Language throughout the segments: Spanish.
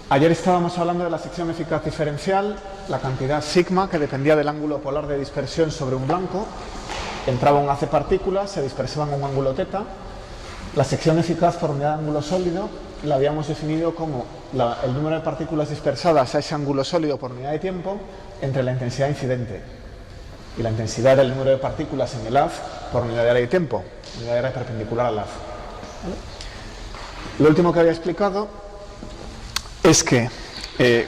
Ayer estábamos hablando de la sección eficaz diferencial, la cantidad sigma que dependía del ángulo polar de dispersión sobre un blanco. Entraba un haz de partículas, se dispersaban en un ángulo θ. La sección eficaz por unidad de ángulo sólido la habíamos definido como el número de partículas dispersadas a ese ángulo sólido por unidad de tiempo entre la intensidad incidente y la intensidad del número de partículas en el haz por unidad de área de tiempo, unidad de área perpendicular al haz. ¿Vale? Lo último que había explicado es que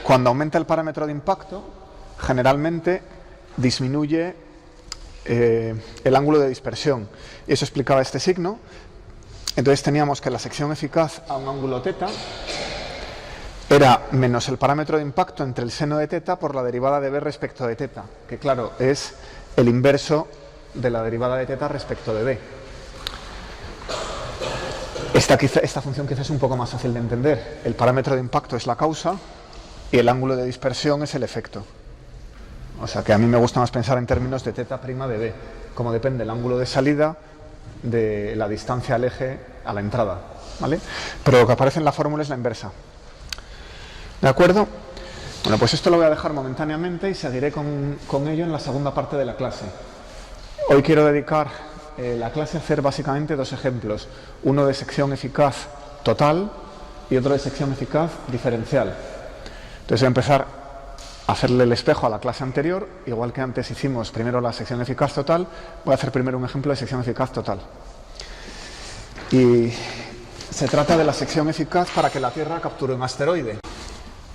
cuando aumenta el parámetro de impacto, generalmente disminuye el ángulo de dispersión. Y eso explicaba este signo. Entonces teníamos que la sección eficaz a un ángulo θ era menos el parámetro de impacto entre el seno de θ por la derivada de b respecto de θ, que claro, es el inverso de la derivada de θ respecto de b. Esta función quizás es un poco más fácil de entender. El parámetro de impacto es la causa y el ángulo de dispersión es el efecto. O sea que a mí me gusta más pensar en términos de θ' de b, como depende el ángulo de salida de la distancia al eje a la entrada, ¿vale? Pero lo que aparece en la fórmula es la inversa. ¿De acuerdo? Bueno, pues esto lo voy a dejar momentáneamente y seguiré con ello en la segunda parte de la clase. Hoy quiero dedicar la clase a hacer básicamente dos ejemplos, uno de sección eficaz total y otro de sección eficaz diferencial. Entonces voy a empezar a hacerle el espejo a la clase anterior, igual que antes hicimos primero la sección eficaz total, voy a hacer primero un ejemplo de sección eficaz total. Y se trata de la sección eficaz para que la Tierra capture un asteroide.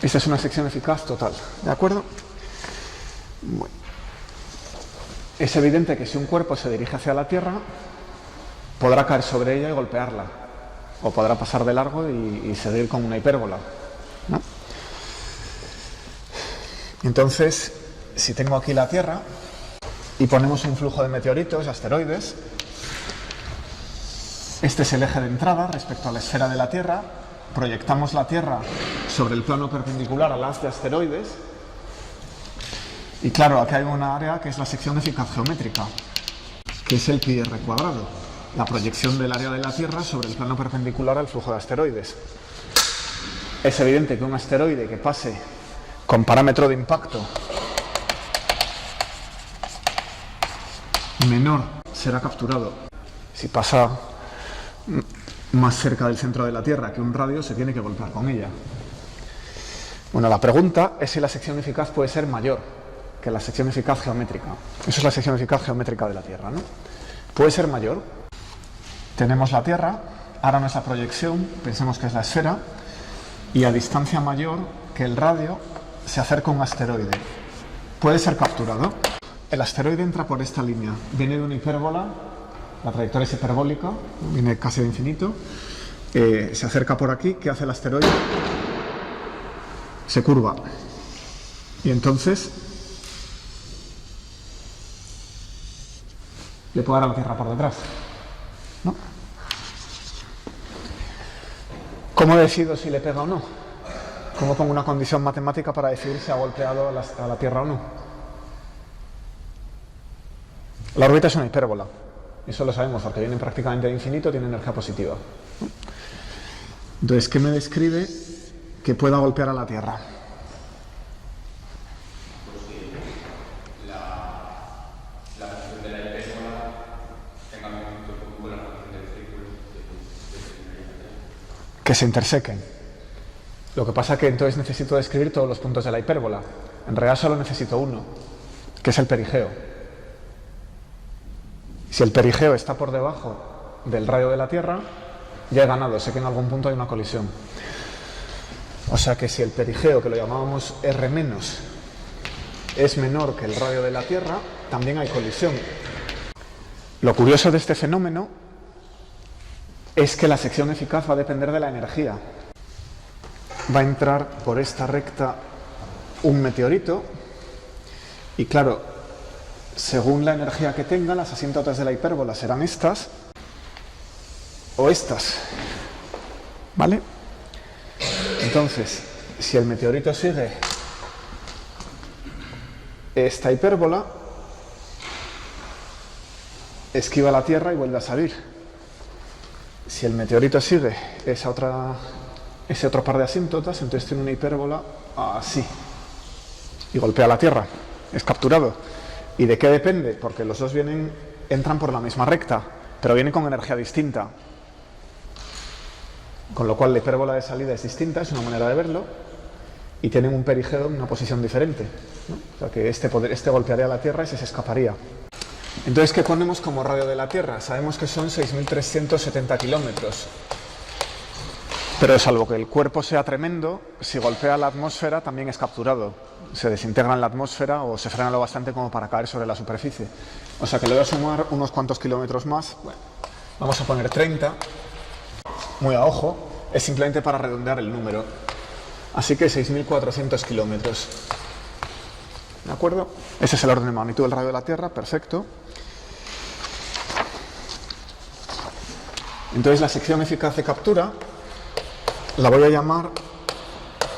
Esta es una sección eficaz total, ¿de acuerdo? Bueno. Es evidente que si un cuerpo se dirige hacia la Tierra, podrá caer sobre ella y golpearla, o podrá pasar de largo y seguir con una hipérbola, ¿no? Entonces, si tengo aquí la Tierra y ponemos un flujo de meteoritos, asteroides, este es el eje de entrada respecto a la esfera de la Tierra, proyectamos la Tierra sobre el plano perpendicular al haz de asteroides, y claro, aquí hay una área que es la sección eficaz geométrica, que es el pi r cuadrado, la proyección del área de la Tierra sobre el plano perpendicular al flujo de asteroides. Es evidente que un asteroide que pase con parámetro de impacto menor será capturado. Si pasa más cerca del centro de la Tierra que un radio, se tiene que golpear con ella. Bueno, la pregunta es si la sección eficaz puede ser mayor que la sección eficaz geométrica. Eso es la sección eficaz geométrica de la Tierra, ¿no? Puede ser mayor. Tenemos la Tierra, ahora nuestra proyección, pensemos que es la esfera, y a distancia mayor que el radio se acerca un asteroide. Puede ser capturado. El asteroide entra por esta línea, viene de una hipérbola, la trayectoria es hiperbólica, viene casi de infinito, se acerca por aquí. ¿Qué hace el asteroide? Se curva. Y entonces le puede dar a la Tierra por detrás, ¿no? ¿Cómo decido si le pega o no? ¿Cómo pongo una condición matemática para decidir si ha golpeado a la Tierra o no? La órbita es una hipérbola, eso lo sabemos porque viene prácticamente de infinito, tiene energía positiva. Entonces, ¿qué me describe que pueda golpear a la Tierra? Que se intersequen. Lo que pasa es que entonces necesito describir todos los puntos de la hipérbola. En realidad solo necesito uno, que es el perigeo. Si el perigeo está por debajo del radio de la Tierra, ya he ganado, sé que en algún punto hay una colisión. O sea que si el perigeo, que lo llamábamos R-, es menor que el radio de la Tierra, también hay colisión. Lo curioso de este fenómeno es que la sección eficaz va a depender de la energía. Va a entrar por esta recta un meteorito y claro, según la energía que tenga, las asíntotas de la hipérbola serán estas o estas, ¿vale? Entonces, si el meteorito sigue esta hipérbola, esquiva la Tierra y vuelve a salir. Si el meteorito sigue esa otra ese otro par de asíntotas, entonces tiene una hipérbola así. Y golpea la Tierra. Es capturado. ¿Y de qué depende? Porque los dos entran por la misma recta, pero vienen con energía distinta. Con lo cual la hipérbola de salida es distinta, es una manera de verlo, y tienen un perigeo en una posición diferente, ¿no? O sea que este golpearía la Tierra y se escaparía. Entonces, ¿qué ponemos como radio de la Tierra? Sabemos que son 6.370 kilómetros. Pero salvo que el cuerpo sea tremendo, si golpea la atmósfera también es capturado. Se desintegra en la atmósfera o se frena lo bastante como para caer sobre la superficie. O sea que le voy a sumar unos cuantos kilómetros más. Bueno, vamos a poner 30. Muy a ojo. Es simplemente para redondear el número. Así que 6.400 kilómetros. ¿De acuerdo? Ese es el orden de magnitud del radio de la Tierra. Perfecto. Entonces la sección eficaz de captura la voy a llamar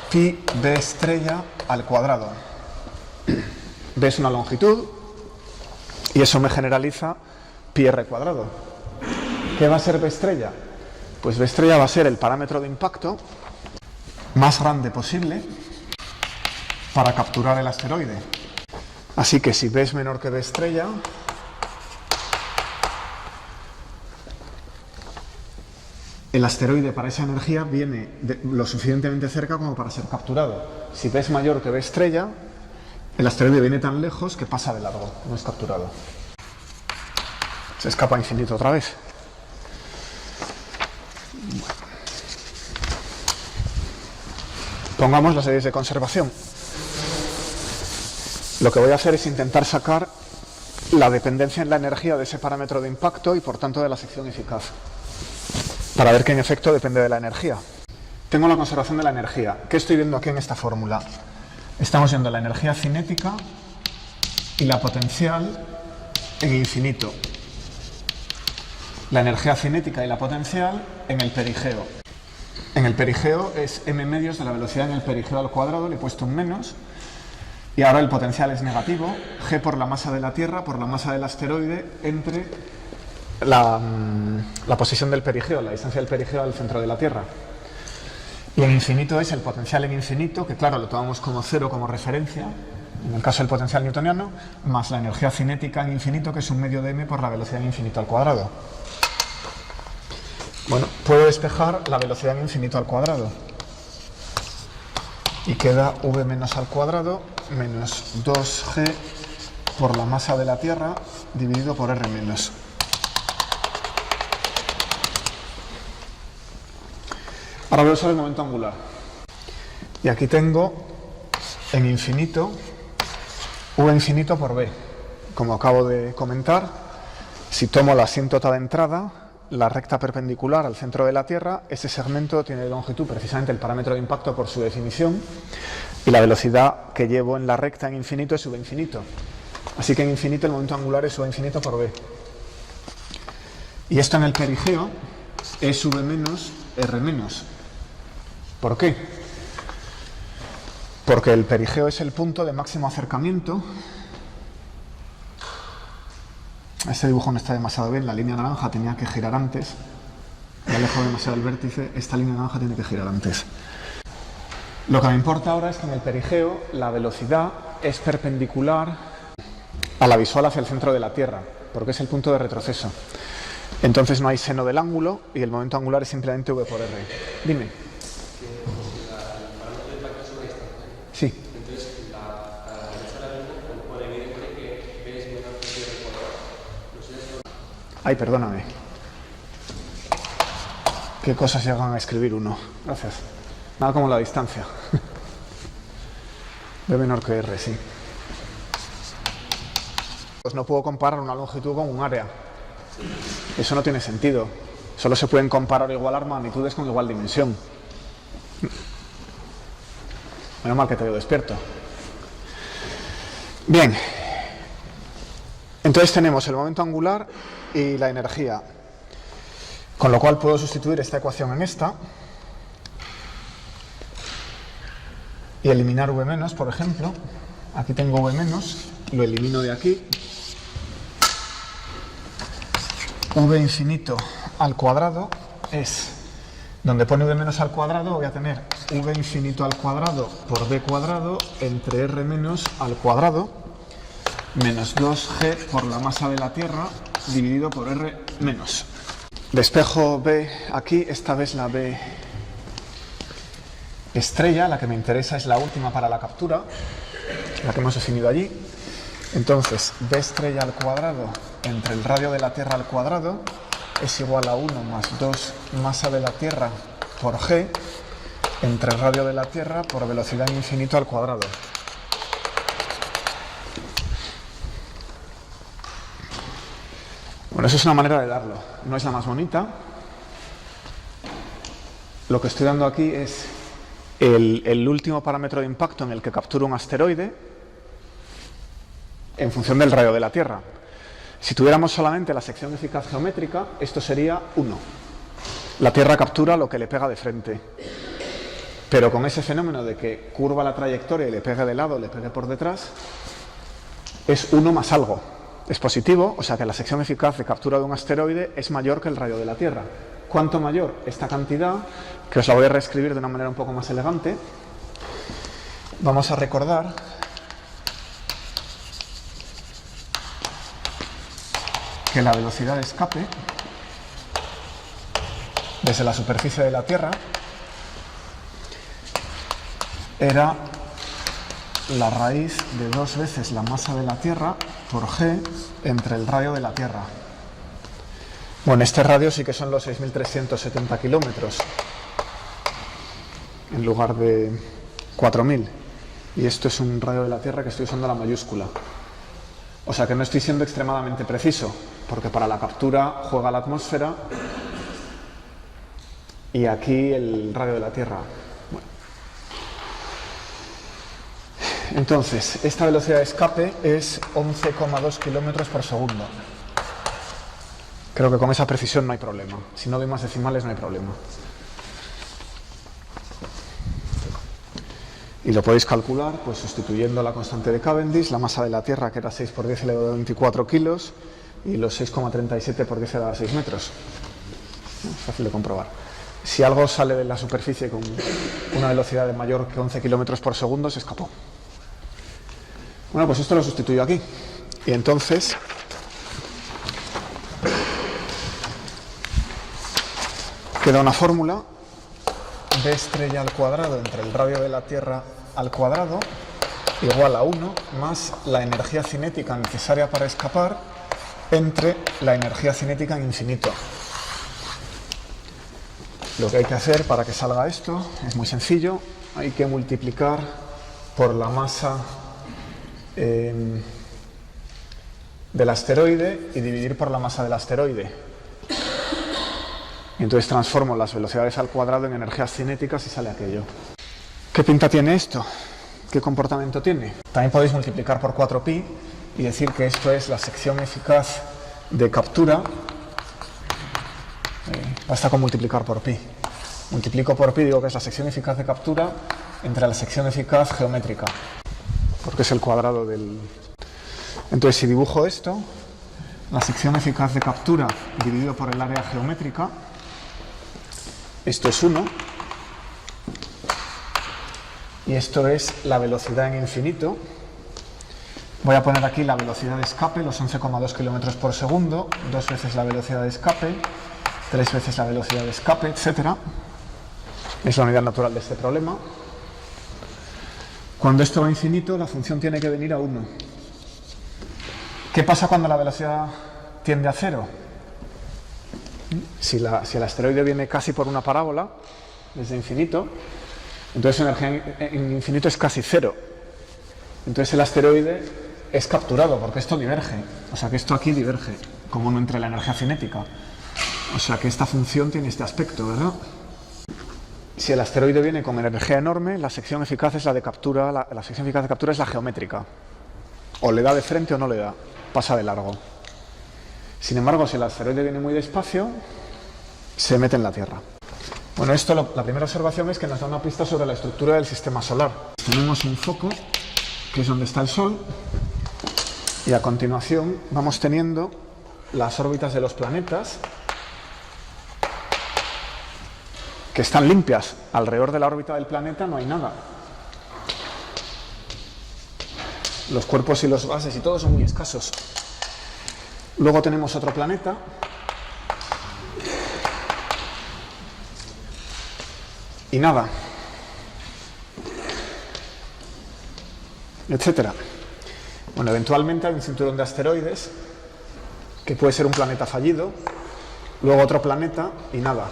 pi b estrella al cuadrado. B es una longitud y eso me generaliza pi r cuadrado. ¿Qué va a ser b estrella? Pues b estrella va a ser el parámetro de impacto más grande posible para capturar el asteroide. Así que si b es menor que b estrella, el asteroide para esa energía viene lo suficientemente cerca como para ser capturado. Si b es mayor que b estrella, el asteroide viene tan lejos que pasa de largo, no es capturado. Se escapa a infinito otra vez. Bueno. Pongamos las leyes de conservación. Lo que voy a hacer es intentar sacar la dependencia en la energía de ese parámetro de impacto y por tanto de la sección eficaz, para ver que en efecto depende de la energía. Tengo la conservación de la energía. ¿Qué estoy viendo aquí en esta fórmula? Estamos viendo la energía cinética y la potencial en infinito. La energía cinética y la potencial en el perigeo. En el perigeo es m medios de la velocidad en el perigeo al cuadrado, le he puesto un menos, y ahora el potencial es negativo, g por la masa de la Tierra por la masa del asteroide entre la posición del perigeo, la distancia del perigeo al centro de la Tierra. Y en infinito es el potencial en infinito, que claro, lo tomamos como cero como referencia, en el caso del potencial newtoniano, más la energía cinética en infinito, que es un medio de m por la velocidad en infinito al cuadrado. Bueno, puedo despejar la velocidad en infinito al cuadrado. Y queda v menos al cuadrado menos 2g por la masa de la Tierra dividido por r menos. Ahora voy a usar el momento angular. Y aquí tengo en infinito v infinito por b. Como acabo de comentar, si tomo la asíntota de entrada, la recta perpendicular al centro de la Tierra, ese segmento tiene de longitud precisamente el parámetro de impacto por su definición, y la velocidad que llevo en la recta en infinito es v infinito. Así que en infinito el momento angular es v infinito por b. Y esto en el perigeo es v menos r menos. ¿Por qué? Porque el perigeo es el punto de máximo acercamiento. Este dibujo no está demasiado bien, la línea naranja tenía que girar antes. Me alejo demasiado el vértice, esta línea naranja tiene que girar antes. Lo que me importa ahora es que en el perigeo la velocidad es perpendicular a la visual hacia el centro de la Tierra, porque es el punto de retroceso. Entonces no hay seno del ángulo y el momento angular es simplemente v por r. Dime. Sí. Ay, perdóname. ¿Qué cosas llegan a escribir uno? Gracias. Nada como la distancia. B menor que R, sí. Pues no puedo comparar una longitud con un área. Eso no tiene sentido. Solo se pueden comparar o igualar magnitudes con igual dimensión. Menos mal que te veo despierto. Bien. Entonces tenemos el momento angular y la energía. Con lo cual puedo sustituir esta ecuación en esta. Y eliminar v menos, por ejemplo. Aquí tengo v menos, lo elimino de aquí. V infinito al cuadrado es Donde pone v menos al cuadrado voy a tener v infinito al cuadrado por d cuadrado entre r menos al cuadrado menos 2g por la masa de la Tierra dividido por r menos. Despejo B aquí, esta vez la B estrella, la que me interesa es la última para la captura, la que hemos definido allí. Entonces, B estrella al cuadrado entre el radio de la Tierra al cuadrado es igual a 1 más 2 masa de la Tierra por g entre el radio de la Tierra por velocidad en infinito al cuadrado. Bueno, eso es una manera de darlo. No es la más bonita. Lo que estoy dando aquí es el último parámetro de impacto en el que captura un asteroide en función del radio de la Tierra. Si tuviéramos solamente la sección eficaz geométrica, esto sería 1. La Tierra captura lo que le pega de frente. Pero con ese fenómeno de que curva la trayectoria y le pegue de lado, le pegue por detrás, es 1 más algo. Es positivo, o sea que la sección eficaz de captura de un asteroide es mayor que el radio de la Tierra. ¿Cuánto mayor? Esta cantidad, que os la voy a reescribir de una manera un poco más elegante. Vamos a recordar que la velocidad de escape desde la superficie de la Tierra era la raíz de 2 veces la masa de la Tierra por g entre el radio de la Tierra. Bueno, este radio sí que son los 6.370 kilómetros en lugar de 4.000. Y esto es un radio de la Tierra que estoy usando la mayúscula. O sea que no estoy siendo extremadamente preciso, porque para la captura juega la atmósfera y aquí el radio de la Tierra. Bueno. Entonces, esta velocidad de escape es 11,2 kilómetros por segundo. Creo que con esa precisión no hay problema. Si no doy más decimales no hay problema. Y lo podéis calcular pues sustituyendo la constante de Cavendish, la masa de la Tierra que era 6 por 10 elevado a 24 kilos y los 6,37 por 10 elevado a 6 metros. Es fácil de comprobar. Si algo sale de la superficie con una velocidad de mayor que 11 kilómetros por segundo, se escapó. Bueno, pues esto lo sustituyo aquí. Y entonces queda una fórmula B estrella al cuadrado entre el radio de la Tierra al cuadrado igual a 1 más la energía cinética necesaria para escapar entre la energía cinética en infinito. Lo que hay que hacer para que salga esto es muy sencillo. Hay que multiplicar por la masa del asteroide y dividir por la masa del asteroide. Y entonces transformo las velocidades al cuadrado en energías cinéticas y sale aquello. ¿Qué pinta tiene esto? ¿Qué comportamiento tiene? También podéis multiplicar por 4pi y decir que esto es la sección eficaz de captura. Basta con multiplicar por pi. Multiplico por pi, digo que es la sección eficaz de captura entre la sección eficaz geométrica, porque es el cuadrado del... Entonces, si dibujo esto, la sección eficaz de captura dividido por el área geométrica, esto es 1, y esto es la velocidad en infinito. Voy a poner aquí la velocidad de escape, los 11,2 kilómetros por segundo, 2 veces la velocidad de escape, 3 veces la velocidad de escape, etc. Es la unidad natural de este problema. Cuando esto va a infinito, la función tiene que venir a 1. ¿Qué pasa cuando la velocidad tiende a 0? Si el asteroide viene casi por una parábola, desde infinito, entonces su energía en infinito es casi 0. Entonces el asteroide es capturado, porque esto diverge. O sea que esto aquí diverge, como no entre la energía cinética. O sea que esta función tiene este aspecto, ¿verdad? Si el asteroide viene con energía enorme, la sección eficaz es la de captura, la sección eficaz de captura es la geométrica. O le da de frente o no le da, pasa de largo. Sin embargo, si el asteroide viene muy despacio, se mete en la Tierra. Bueno, esto, la primera observación es que nos da una pista sobre la estructura del sistema solar. Tenemos un foco, que es donde está el Sol, y a continuación vamos teniendo las órbitas de los planetas, que están limpias. Alrededor de la órbita del planeta no hay nada. Los cuerpos y los gases y todo son muy escasos. Luego tenemos otro planeta. Y nada. Etcétera. Bueno, eventualmente hay un cinturón de asteroides que puede ser un planeta fallido, luego otro planeta y nada.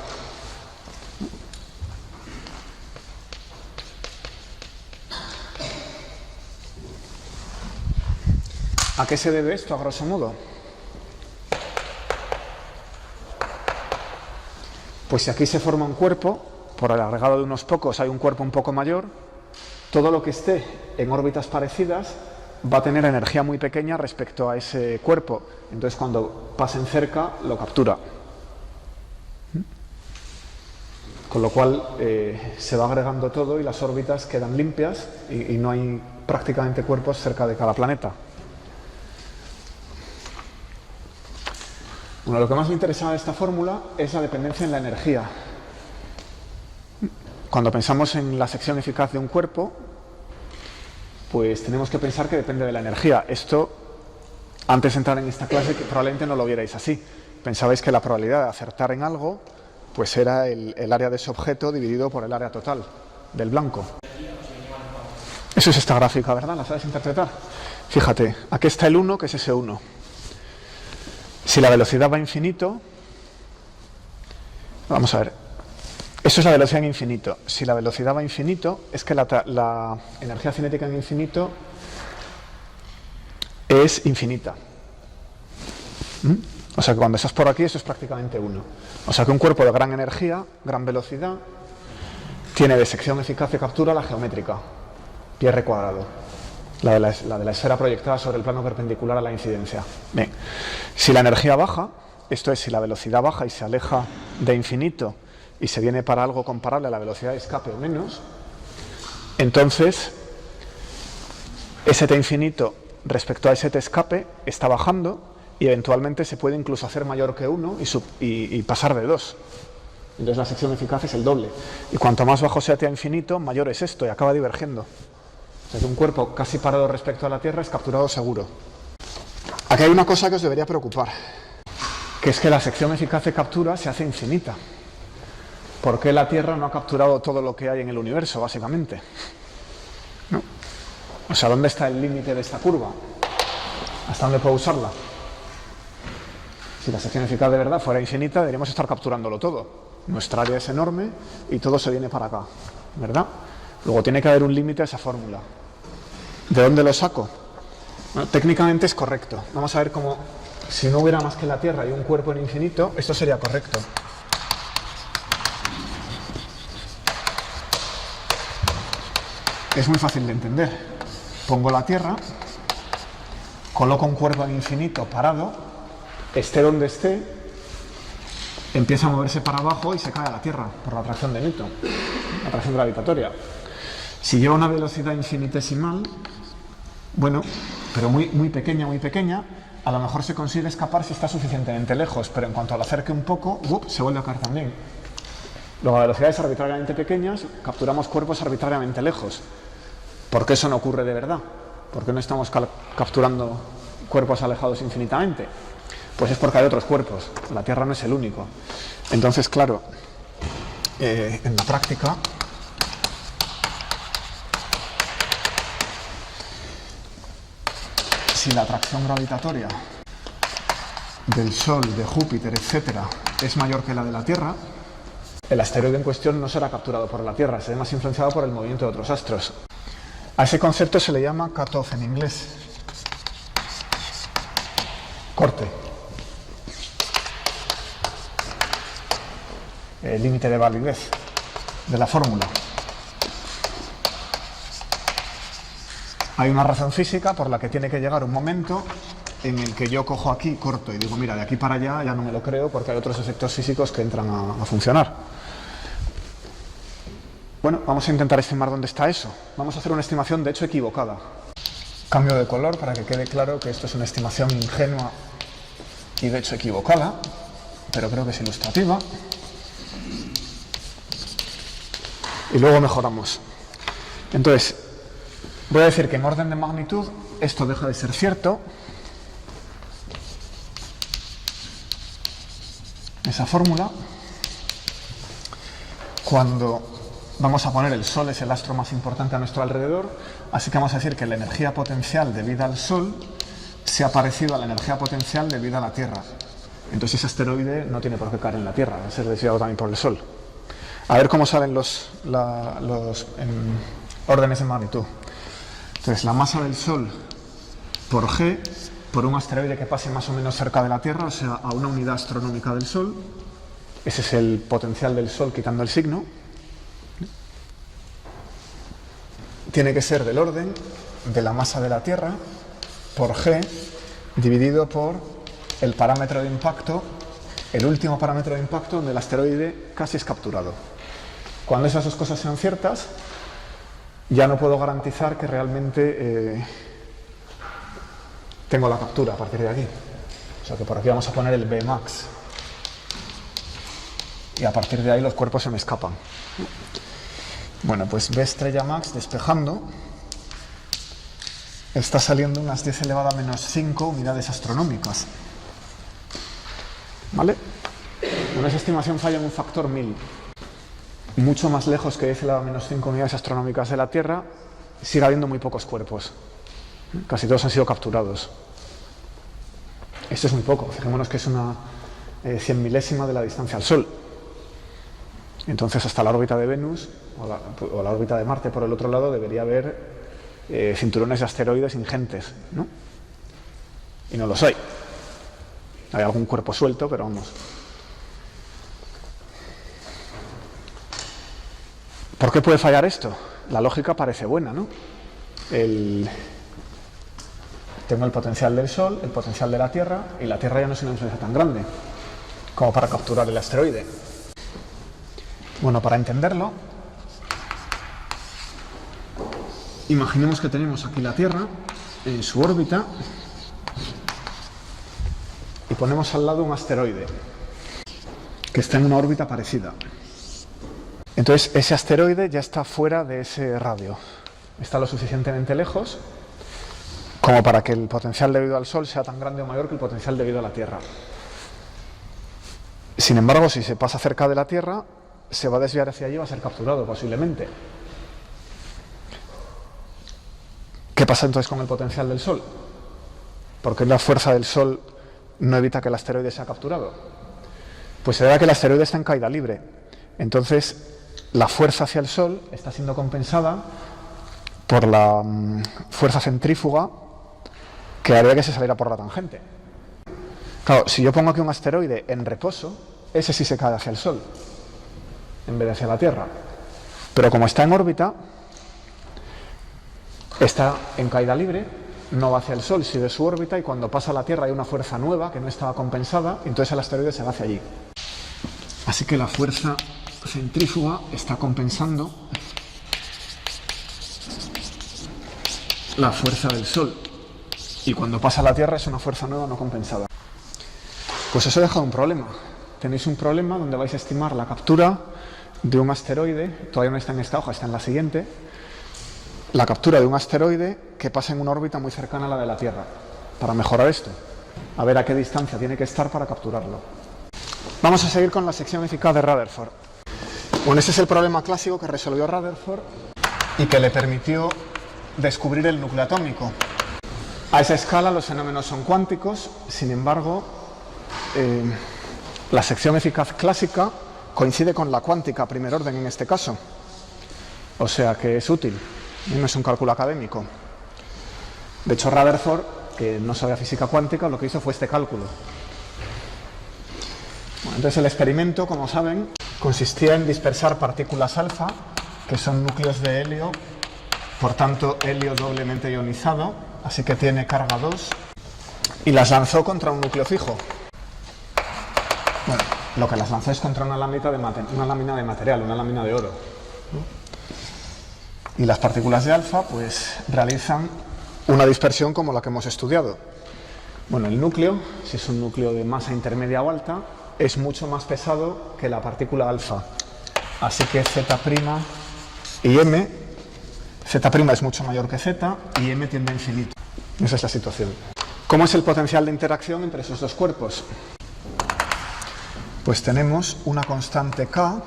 ¿A qué se debe esto, a grosso modo? Pues si aquí se forma un cuerpo, por el agregado de unos pocos hay un cuerpo un poco mayor, todo lo que esté en órbitas parecidas va a tener energía muy pequeña respecto a ese cuerpo. Entonces cuando pasen cerca lo captura. Con lo cual se va agregando todo y las órbitas quedan limpias y no hay prácticamente cuerpos cerca de cada planeta. Bueno, lo que más me interesaba de esta fórmula es la dependencia en la energía. Cuando pensamos en la sección eficaz de un cuerpo, pues tenemos que pensar que depende de la energía. Esto, antes de entrar en esta clase, que probablemente no lo vierais así. Pensabais que la probabilidad de acertar en algo, pues era el área de ese objeto dividido por el área total del blanco. Eso es esta gráfica, ¿verdad? ¿La sabes interpretar? Fíjate, aquí está el 1, que es ese 1. Si la velocidad va a infinito, vamos a ver, eso es la velocidad en infinito. Si la velocidad va a infinito, es que la energía cinética en infinito es infinita. O sea que cuando estás por aquí, eso es prácticamente 1. O sea que un cuerpo de gran energía, gran velocidad, tiene de sección eficaz de captura la geométrica, pi r cuadrado. La de la esfera proyectada sobre el plano perpendicular a la incidencia. Bien. Si la energía baja, esto es, si la velocidad baja y se aleja de infinito y se viene para algo comparable a la velocidad de escape o menos, entonces ese t infinito respecto a ese t escape está bajando y eventualmente se puede incluso hacer mayor que 1 y pasar de 2. Entonces la sección eficaz es el doble. Y cuanto más bajo sea t a infinito, mayor es esto y acaba divergiendo. O sea que un cuerpo casi parado respecto a la Tierra es capturado seguro. Aquí hay una cosa que os debería preocupar, que es que la sección eficaz de captura se hace infinita. ¿Por qué la Tierra no ha capturado todo lo que hay en el universo, básicamente? ¿No? O sea, ¿dónde está el límite de esta curva? ¿Hasta dónde puedo usarla? Si la sección eficaz de verdad fuera infinita, deberíamos estar capturándolo todo. Nuestra área es enorme y todo se viene para acá, ¿verdad? Luego tiene que haber un límite a esa fórmula. ¿De dónde lo saco? Bueno, técnicamente es correcto. Vamos a ver cómo, si no hubiera más que la Tierra y un cuerpo en infinito, esto sería correcto. Es muy fácil de entender. Pongo la Tierra, coloco un cuerpo en infinito parado, esté donde esté, empieza a moverse para abajo y se cae a la Tierra por la atracción de Newton, la atracción gravitatoria. Si lleva una velocidad infinitesimal, bueno, pero muy pequeña, a lo mejor se consigue escapar si está suficientemente lejos, pero en cuanto la acerque un poco, se vuelve a caer también. Luego, a velocidades arbitrariamente pequeñas, capturamos cuerpos arbitrariamente lejos. ¿Por qué eso no ocurre de verdad? ¿Por qué no estamos capturando cuerpos alejados infinitamente? Pues es porque hay otros cuerpos, la Tierra no es el único. Entonces, claro, en la práctica, si la atracción gravitatoria del Sol, de Júpiter, etcétera, es mayor que la de la Tierra, el asteroide en cuestión no será capturado por la Tierra, será más influenciado por el movimiento de otros astros. A ese concepto se le llama cut-off en inglés. Corte. El límite de validez de la fórmula. Hay una razón física por la que tiene que llegar un momento en el que yo cojo aquí, corto y digo, mira, de aquí para allá ya no me lo creo porque hay otros efectos físicos que entran a funcionar. Bueno, vamos a intentar estimar dónde está eso. Vamos a hacer una estimación, de hecho, equivocada. Cambio de color para que quede claro que esto es una estimación ingenua y, de hecho, equivocada, pero creo que es ilustrativa. y luego mejoramos. Entonces, voy a decir que en orden de magnitud esto deja de ser cierto. Esa fórmula, cuando vamos a poner el Sol es el astro más importante a nuestro alrededor, así que vamos a decir que la energía potencial debida al Sol sea parecida a la energía potencial debida a la Tierra. Entonces ese asteroide no tiene por qué caer en la Tierra, va a ser desviado también por el Sol. A ver cómo salen los en órdenes de magnitud. Entonces la masa del Sol por G, por un asteroide que pase más o menos cerca de la Tierra, o sea, a una unidad astronómica del Sol. Ese es el potencial del Sol quitando el signo. Tiene que ser del orden de la masa de la Tierra por G dividido por el parámetro de impacto, el último parámetro de impacto donde el asteroide casi es capturado. Cuando esas dos cosas sean ciertas, ya no puedo garantizar que realmente tengo la captura a partir de aquí. O sea que por aquí vamos a poner el Bmax. Y a partir de ahí los cuerpos se me escapan. Bueno, pues B estrella max despejando está saliendo unas 10 elevada a menos 5 unidades astronómicas. ¿Vale? Bueno, esa estimación falla en un factor 1000. Mucho más lejos que 10 elevada a menos 5 unidades astronómicas de la Tierra, sigue habiendo muy pocos cuerpos. Casi todos han sido capturados. Esto es muy poco. Fijémonos que es una 100 milésima de la distancia al Sol. Entonces hasta la órbita de Venus o la órbita de Marte por el otro lado debería haber cinturones de asteroides ingentes, ¿no? Y no los hay. Hay algún cuerpo suelto, pero vamos. ¿Por qué puede fallar esto? La lógica parece buena, ¿no? Tengo el potencial del Sol, el potencial de la Tierra, y la Tierra ya no es una influencia tan grande como para capturar el asteroide. Bueno, para entenderlo, imaginemos que tenemos aquí la Tierra en su órbita y ponemos al lado un asteroide que está en una órbita parecida. Entonces, ese asteroide ya está fuera de ese radio. Está lo suficientemente lejos como para que el potencial debido al Sol sea tan grande o mayor que el potencial debido a la Tierra. Sin embargo, si se pasa cerca de la Tierra, se va a desviar hacia allí y va a ser capturado, posiblemente. ¿Qué pasa entonces con el potencial del Sol? ¿Por qué la fuerza del Sol no evita que el asteroide sea capturado? Pues se debe a que el asteroide está en caída libre. Entonces, la fuerza hacia el Sol está siendo compensada por la fuerza centrífuga que haría que se saliera por la tangente. Claro, si yo pongo aquí un asteroide en reposo, ese sí se cae hacia el Sol en vez de hacia la Tierra. Pero como está en órbita, está en caída libre, no va hacia el Sol, sigue su órbita, y cuando pasa a la Tierra hay una fuerza nueva que no estaba compensada, y entonces el asteroide se va hacia allí. Así que la fuerza centrífuga está compensando la fuerza del Sol, y cuando pasa a la Tierra es una fuerza nueva no compensada. Pues eso deja un problema. Tenéis un problema donde vais a estimar la captura de un asteroide, todavía no está en esta hoja, está en la siguiente, la captura de un asteroide que pasa en una órbita muy cercana a la de la Tierra. Para mejorar esto, a ver a qué distancia tiene que estar para capturarlo. Vamos a seguir con la sección eficaz de Rutherford. Bueno, ese es el problema clásico que resolvió Rutherford y que le permitió descubrir el núcleo atómico. A esa escala los fenómenos son cuánticos, sin embargo, la sección eficaz clásica coincide con la cuántica a primer orden en este caso. O sea que es útil, no es un cálculo académico. De hecho, Rutherford, que no sabía física cuántica, lo que hizo fue este cálculo. Bueno, entonces el experimento, como saben, consistía en dispersar partículas alfa, que son núcleos de helio, por tanto helio doblemente ionizado, así que tiene carga 2, y las lanzó contra un núcleo fijo. Bueno, lo que las lanzó es contra una lámina de material, una lámina de oro, ¿no? Y las partículas de alfa pues realizan una dispersión como la que hemos estudiado. Bueno, el núcleo, si es un núcleo de masa intermedia o alta, es mucho más pesado que la partícula alfa. Así que Z' y m, z' es mucho mayor que z y m tiende a infinito. Esa es la situación. ¿Cómo es el potencial de interacción entre esos dos cuerpos? Pues tenemos una constante k.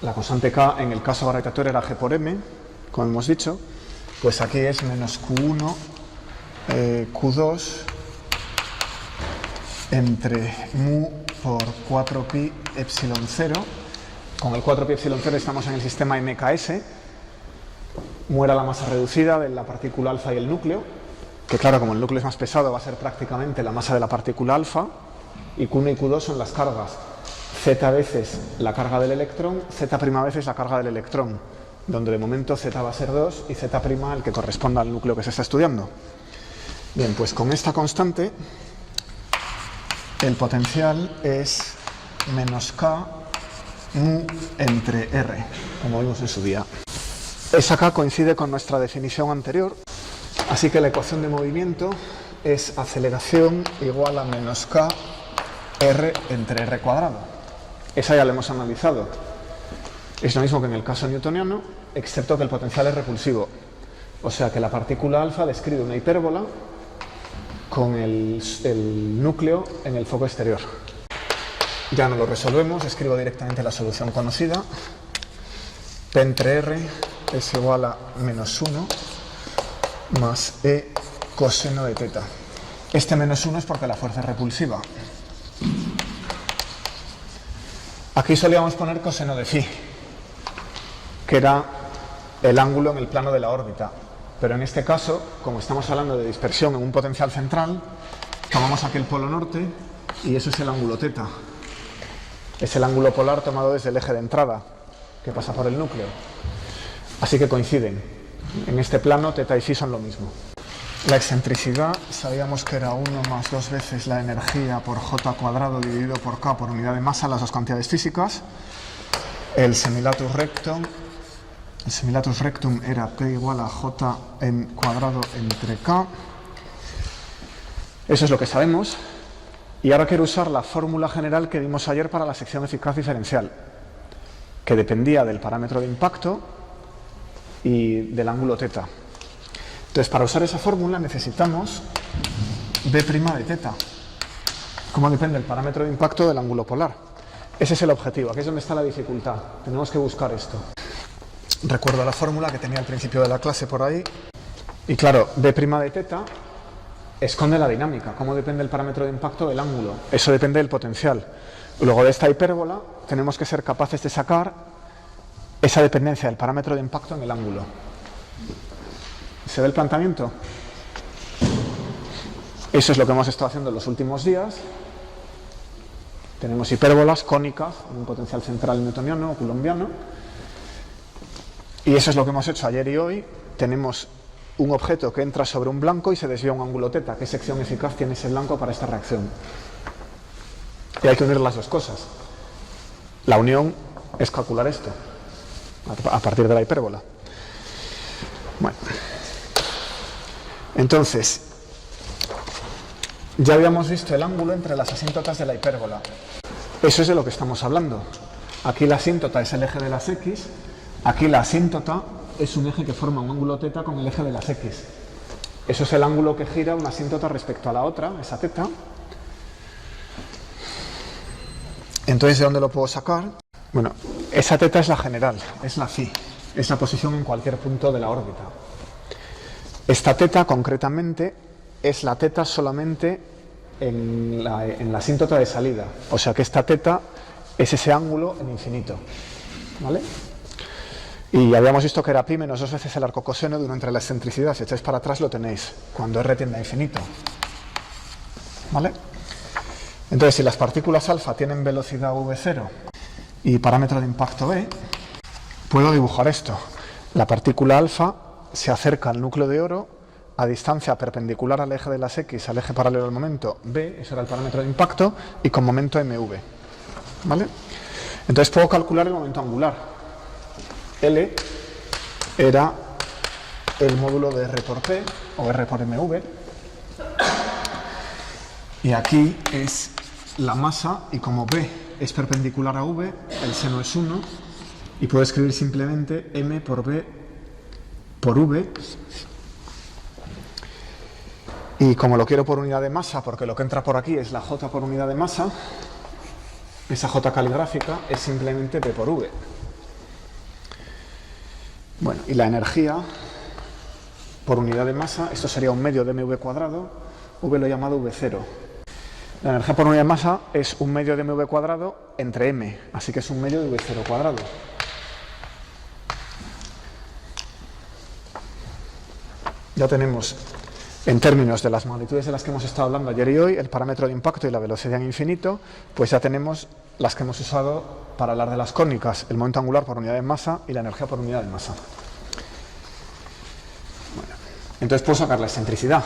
La constante k en el caso gravitatorio era g por m, como hemos dicho. Pues aquí es menos q1, q2 entre mu por 4pi epsilon 0. Con el 4pi epsilon 0 estamos en el sistema MKS. Mu era la masa reducida de la partícula alfa y el núcleo, que claro, como el núcleo es más pesado, va a ser prácticamente la masa de la partícula alfa, y Q1 y Q2 son las cargas. Z veces la carga del electrón, Z' veces la carga del electrón, donde de momento Z va a ser 2 y Z' el que corresponda al núcleo que se está estudiando. Bien, pues con esta constante el potencial es menos K mu entre R, como vimos en su día. Esa K coincide con nuestra definición anterior, así que la ecuación de movimiento es aceleración igual a menos K R entre R cuadrado. Esa ya la hemos analizado. Es lo mismo que en el caso newtoniano, excepto que el potencial es repulsivo. O sea que la partícula alfa describe una hipérbola con el núcleo en el foco exterior. Ya no lo resolvemos, escribo directamente la solución conocida. P entre R es igual a menos 1 más E coseno de teta. Este menos 1 es porque la fuerza es repulsiva. Aquí solíamos poner coseno de phi, que era el ángulo en el plano de la órbita. Pero en este caso, como estamos hablando de dispersión en un potencial central, tomamos aquí el polo norte y eso es el ángulo teta. Es el ángulo polar tomado desde el eje de entrada, que pasa por el núcleo. Así que coinciden. En este plano, teta y phi son lo mismo. La excentricidad, sabíamos que era 1 más 2 veces la energía por j cuadrado dividido por k por unidad de masa, las dos cantidades físicas. El semilatus rectum era p igual a j en cuadrado entre k. Eso es lo que sabemos. Y ahora quiero usar la fórmula general que dimos ayer para la sección eficaz diferencial, que dependía del parámetro de impacto y del ángulo teta. Entonces, para usar esa fórmula necesitamos b' de teta. ¿Cómo depende el parámetro de impacto del ángulo polar? Ese es el objetivo, aquí es donde está la dificultad. Tenemos que buscar esto. Recuerdo la fórmula que tenía al principio de la clase por ahí. Y claro, b' de teta esconde la dinámica. ¿Cómo depende el parámetro de impacto del ángulo? Eso depende del potencial. Luego de esta hipérbola tenemos que ser capaces de sacar esa dependencia del parámetro de impacto en el ángulo. ¿Se ve el planteamiento? Eso es lo que hemos estado haciendo en los últimos días. Tenemos hipérbolas cónicas en un potencial central newtoniano o coulombiano. Y eso es lo que hemos hecho ayer y hoy. Tenemos un objeto que entra sobre un blanco y se desvía un ángulo teta. ¿Qué sección eficaz tiene ese blanco para esta reacción? Y hay que unir las dos cosas. La unión es calcular esto, a partir de la hipérbola. Bueno. Entonces, ya habíamos visto el ángulo entre las asíntotas de la hipérbola. Eso es de lo que estamos hablando. Aquí la asíntota es el eje de las x, aquí la asíntota es un eje que forma un ángulo teta con el eje de las x. Eso es el ángulo que gira una asíntota respecto a la otra, esa teta. Entonces, ¿de dónde lo puedo sacar? Bueno, esa teta es la general, es la phi, es la posición en cualquier punto de la órbita. Esta teta, concretamente, es la teta solamente en la asíntota de salida. O sea que esta teta es ese ángulo en infinito. ¿Vale? Y habíamos visto que era pi menos 2 veces el arco coseno de 1 entre la excentricidad. Si echáis para atrás lo tenéis, cuando r tiende a infinito. ¿Vale? Entonces, si las partículas alfa tienen velocidad v0 y parámetro de impacto b, puedo dibujar esto. La partícula alfa se acerca al núcleo de oro a distancia perpendicular al eje de las x, al eje paralelo al momento b, eso era el parámetro de impacto, y con momento mv. ¿Vale? Entonces puedo calcular el momento angular. L era el módulo de r por p, o r por mv, y aquí es la masa, y como b es perpendicular a v, el seno es 1, y puedo escribir simplemente m por b por v, y como lo quiero por unidad de masa, porque lo que entra por aquí es la j por unidad de masa, esa j caligráfica es simplemente p por v. Bueno, y la energía por unidad de masa, esto sería un medio de mv cuadrado, v lo he llamado v0. La energía por unidad de masa es un medio de mv cuadrado entre m, así que es un medio de v0 cuadrado. Ya tenemos, en términos de las magnitudes de las que hemos estado hablando ayer y hoy, el parámetro de impacto y la velocidad en infinito, pues ya tenemos las que hemos usado para hablar de las cónicas, el momento angular por unidad de masa y la energía por unidad de masa. Bueno, entonces puedo sacar la excentricidad.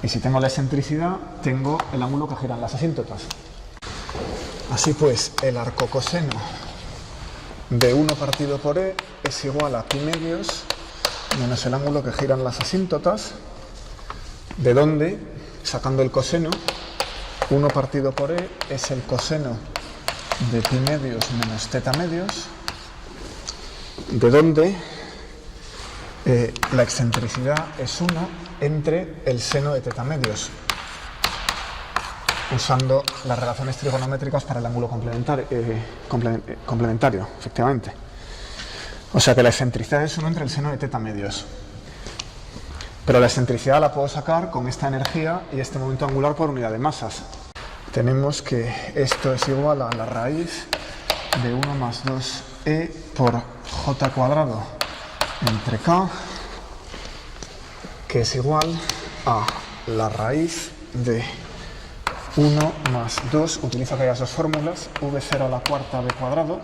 Y si tengo la excentricidad, tengo el ángulo que giran las asíntotas. Así pues, el arco coseno de 1 partido por e es igual a pi medios menos el ángulo que giran las asíntotas, de donde, sacando el coseno, 1 partido por e es el coseno de pi medios menos teta medios, de donde la excentricidad es 1 entre el seno de teta medios, usando las relaciones trigonométricas para el ángulo complementario, efectivamente. O sea que la excentricidad es 1 entre el seno de teta medios. Pero la excentricidad la puedo sacar con esta energía y este momento angular por unidad de masas. Tenemos que esto es igual a la raíz de 1 más 2e por j cuadrado entre k, que es igual a la raíz de 1 más 2, utilizo aquellas dos fórmulas, v0 a la cuarta b cuadrado,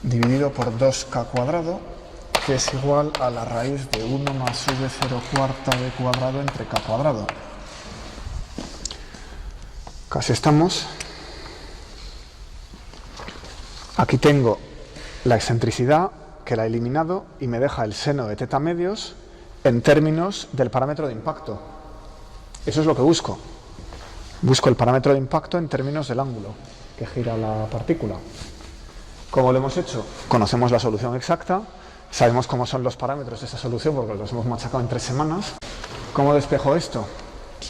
dividido por 2k cuadrado, que es igual a la raíz de 1 más v0 cuarta b cuadrado entre k cuadrado. Casi estamos. Aquí tengo la excentricidad, que la he eliminado, y me deja el seno de teta medios en términos del parámetro de impacto. Eso es lo que busco. Busco el parámetro de impacto en términos del ángulo que gira la partícula. ¿Cómo lo hemos hecho? Conocemos la solución exacta, sabemos cómo son los parámetros de esa solución porque los hemos machacado en 3 semanas. ¿Cómo despejo esto?